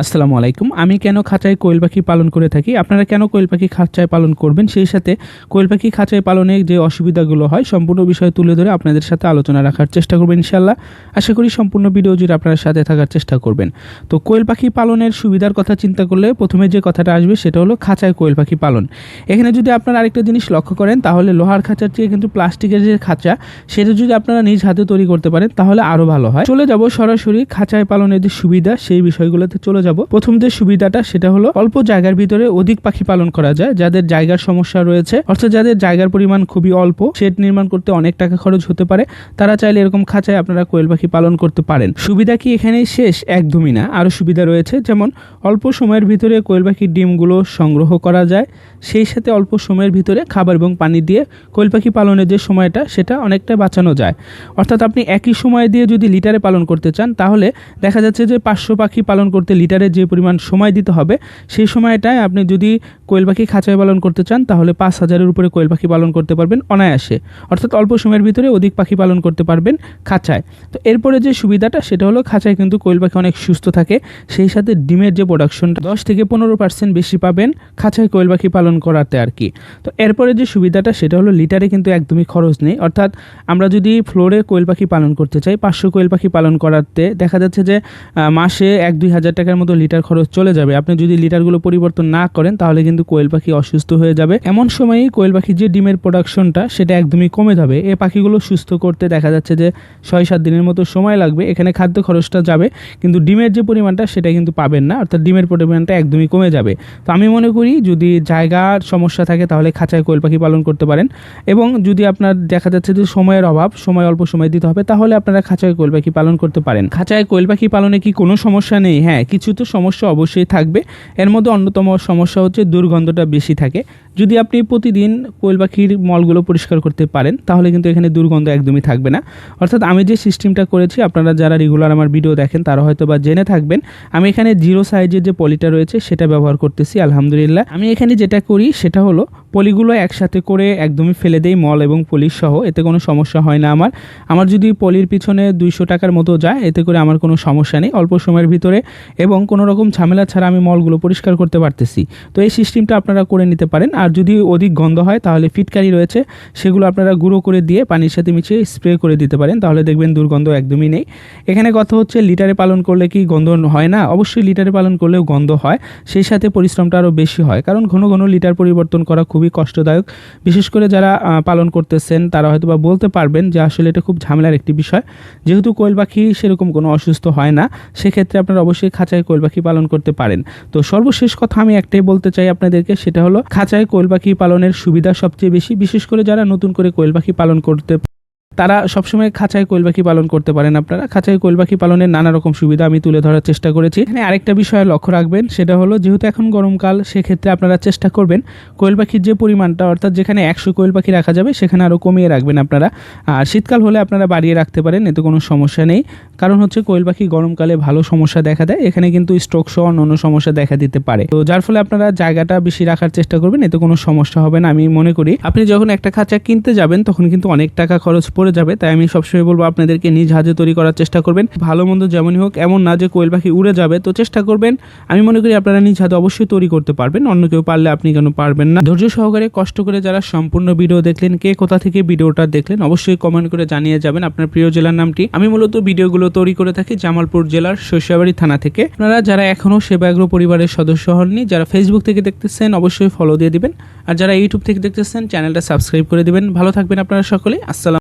আসসালামু আলাইকুম। আমি কেন খাঁচায় কোয়েল পাখি পালন করে থাকি, আপনারা কেন কোয়েল পাখি খাঁচায় পালন করবেন, সেই সাথে কোয়েল পাখি খাঁচায় পালনে যে অসুবিধাগুলো হয় সম্পূর্ণ বিষয় তুলে ধরে আপনাদের সাথে আলোচনা রাখার চেষ্টা করবেন ইনশাআল্লাহ। আশা করি সম্পূর্ণ ভিডিও জুড়ে আপনার সাথে থাকার চেষ্টা করবেন। তো কোয়েল পাখি পালনের সুবিধার কথা চিন্তা করলে প্রথমে যে কথাটা আসবে সেটা হলো খাঁচায় কোয়েল পাখি পালন। এখানে যদি আপনারা আরেকটা জিনিস লক্ষ্য করেন তাহলে লোহার খাঁচার চেয়ে কিন্তু প্লাস্টিকের যে খাঁচা সেটা যদি আপনারা নিজ হাতে তৈরি করতে পারেন তাহলে আরও ভালো হয়। চলে যাব সরাসরি খাঁচায় পালনের যে সুবিধা সেই বিষয়গুলোতে চলে যাব। প্রথম যে সুবিধাটা সেটা হলো অল্প জায়গার ভিতরে অধিক পাখি পালন করা যায়। যাদের জায়গার সমস্যা রয়েছে, অর্থাৎ যাদের জায়গার পরিমাণ খুবই অল্প, শেড নির্মাণ করতে অনেক টাকা খরচ হতে পারে, তারা চাইলে এরকম খাঁচায় আপনারা কোয়েল পাখি পালন করতে পারেন। সুবিধা কি এখানেই শেষ? একদমই না, আরও সুবিধা রয়েছে। যেমন অল্প সময়ের ভিতরে কোয়েল পাখির ডিমগুলো সংগ্রহ করা যায়, সেই সাথে অল্প সময়ের ভিতরে খাবার এবং পানি দিয়ে কোয়েল পাখি পালনের যে সময়টা সেটা অনেকটা বাঁচানো যায়। অর্থাৎ আপনি একই সময় দিয়ে যদি লিটারে পালন করতে চান তাহলে দেখা যাচ্ছে যে 500 পাখি পালন করতে লিটারে যে পরিমাণ সময় দিতে হবে সেই সময়টায় আপনি যদি কোয়েল পাখি খাঁচায় পালন করতে চান তাহলে 5000-এর উপরে কোয়েল পাখি পালন করতে পারবেন অনায়াসে। অর্থাৎ অল্প সময়ের ভিতরে অধিক পাখি পালন করতে পারবেন খাঁচায়। তো এরপরে যে সুবিধাটা সেটা হলো খাঁচায় কিন্তু কোয়েল পাখি অনেক সুস্থ থাকে, সেই সাথে ডিমের যে প্রোডাকশনটা 10-15% বেশি পাবেন খাঁচায় কোয়েল পাখি পালন করাতে আর কি। তো এরপরে যে সুবিধাটা সেটা হলো লিটারে কিন্তু একদমই খরচ নেই। অর্থাৎ আমরা যদি ফ্লোরে কোয়েল পাখি পালন করতে চাই, 500 কোয়েল পাখি পালন করাতে দেখা যাচ্ছে যে মাসে 1-2 হাজার টাকার মতো লিটার খরচ চলে যাবে। আপনি যদি লিটারগুলো পরিবর্তন না করেন তাহলে কিন্তু কোয়েল পাখি অসুস্থ হয়ে যাবে। এমন সময়ই কোয়েল পাখির যে ডিমের প্রোডাকশনটা সেটা একদমই কমে যাবে। এই পাখিগুলো সুস্থ করতে দেখা যাচ্ছে যে 6-7 দিনের মতো সময় লাগবে। এখানে খাদ্য খরচটা যাবে কিন্তু ডিমের যে পরিমাণটা সেটা কিন্তু পাবেন না, অর্থাৎ ডিমের পরিমাণটা একদমই কমে যাবে। তো আমি মনে করি যদি জায়গার সমস্যা থাকে তাহলে খাঁচায় কোয়েল পাখি পালন করতে পারেন, এবং যদি আপনার দেখা যাচ্ছে যে সময়ের অভাব, সময় অল্প সময় দিতে হবে, তাহলে আপনারা খাঁচায় কোয়েল পাখি পালন করতে পারেন। খাঁচায় কোয়েল পাখি পালনে কি কোনো সমস্যা নেই? হ্যাঁ, কিছু তো সমস্যা অবশ্যই থাকবে। এর মধ্যে অন্যতম সমস্যা হচ্ছে দুর্গন্ধটা বেশি থাকে। যদি আপনি প্রতিদিন কোয়েল পাখির মলগুলো পরিষ্কার করতে পারেন তাহলে কিন্তু এখানে দুর্গন্ধ একদমই থাকবে না। অর্থাৎ আমি যে সিস্টেমটা করেছি, আপনারা যারা রেগুলার আমার ভিডিও দেখেন তারা হয়তো বা জেনে থাকবেন, আমি এখানে 0 সাইজের যে পলিটা রয়েছে সেটা ব্যবহার করতেছি আলহামদুলিল্লাহ। আমি এখানে যেটা করি সেটা হলো পলিগুলো একসাথে করে একদমই ফেলে দেই, মল এবং পলি সহ, এতে কোনো সমস্যা হয় না আমার যদি পলির পিছনে 200 টাকার মতো যায় এতে করে আমার কোনো সমস্যা নেই। অল্প সময়ের ভিতরে এবং কোনো রকম ঝামেলা ছাড়া আমি মলগুলো পরিষ্কার করতে পারতেছি। তো এই সিস্টেমটা আপনারা করে নিতে পারেন। আর যদি অধিক গন্ধ হয় তাহলে ফিটকারি রয়েছে, সেগুলো আপনারা গুঁড়ো করে দিয়ে পানির সাথে মিশিয়ে স্প্রে করে দিতে পারেন, তাহলে দেখবেন দুর্গন্ধ একদমই নেই। এখানে কথা হচ্ছে লিটারে পালন করলে কি গন্ধ হয় না? অবশ্যই লিটারে পালন করলেও গন্ধ হয়, সেই সাথে পরিশ্রমটা আরও বেশি হয়, কারণ ঘন ঘন লিটার পরিবর্তন করা খুবই কষ্টদায়ক। বিশেষ করে যারা পালন করতেছেন তারা হয়তো বা বলতে পারবেন যে আসলে এটা খুব ঝামেলার একটি বিষয়। যেহেতু কোয়েল পাখি সেরকম কোনো অসুস্থ হয় না, সেক্ষেত্রে আপনারা অবশ্যই খাঁচায় কোয়েল পাখি পালন করতে পারেন। তো সর্বশেষ কথা আমি একটাই বলতে চাই আপনাদেরকে, সেটা হলো খাঁচায় কোয়েল পাখি পালনের সুবিধা সবচেয়ে বেশি। বিশেষ করে যারা নতুন করে কোয়েল পাখি পালন করতে তারা সবসময় খাঁচায় কোয়েল পাখি পালন করতে পারেন। আপনারা খাঁচায় কোয়েল পাখি পালনের নানা রকম সুবিধা আমি তুলে ধরার চেষ্টা করেছি। এখানে আরেকটা বিষয় লক্ষ্য রাখবেন, সেটা হলো যেহেতু এখন গরমকাল, সেক্ষেত্রে আপনারা চেষ্টা করবেন কোয়েল পাখির যে পরিমাণটা, অর্থাৎ যেখানে 100 কোয়েল পাখি রাখা যাবে সেখানে আরও কমিয়ে রাখবেন আপনারা। আর শীতকাল হলে আপনারা বাড়িয়ে রাখতে পারেন, এতে কোনো সমস্যা নেই। কারণ হচ্ছে কোয়েল পাখি গরমকালে ভালো সমস্যা দেখা দেয়, এখানে কিন্তু স্ট্রোক সহ অন্য সমস্যা দেখা দিতে পারে। তো যার ফলে আপনারা জায়গাটা বেশি রাখার চেষ্টা করবেন, এতে কোনো সমস্যা হবে না। আমি মনে করি আপনি যখন একটা খাঁচা কিনতে যাবেন তখন কিন্তু অনেক টাকা খরচ পড়ে যাবে, তাই আমি সবসময় বলবো আপনাদেরকে নিজ হাতে তৈরি করার চেষ্টা করবেন। ভালো মন্দ যেমনই হোক, এমন না যে কোয়েল পাখি উড়ে যাবে, তো চেষ্টা করবেন। আমি মনে করি আপনারা নিজ হাতে অবশ্যই তৈরি করতে পারবেন, অন্য কেউ পারলে আপনি কেন পারবেন না। ধৈর্য সহকারে কষ্ট করে যারা সম্পূর্ণ ভিডিও দেখলেন, কে কোথা থেকে ভিডিওটা দেখলেন অবশ্যই কমেন্ট করে জানিয়ে যাবেন আপনার প্রিয় জেলার নামটি। আমি মূলত ভিডিওগুলো তৈরি করে থাকি জামালপুর জেলার শৈশবাড়ি থানা থেকে। আপনারা যারা এখনও সেবাগ্রহ পরিবারের সদস্য হননি, যারা ফেসবুক থেকে দেখতেছেন অবশ্যই ফলো দিয়ে দিবেন, আর যারা ইউটিউব থেকে দেখতেছেন চ্যানেলটা সাবস্ক্রাইব করে দিবেন। ভালো থাকবেন আপনারা সকলে। আসসালাম।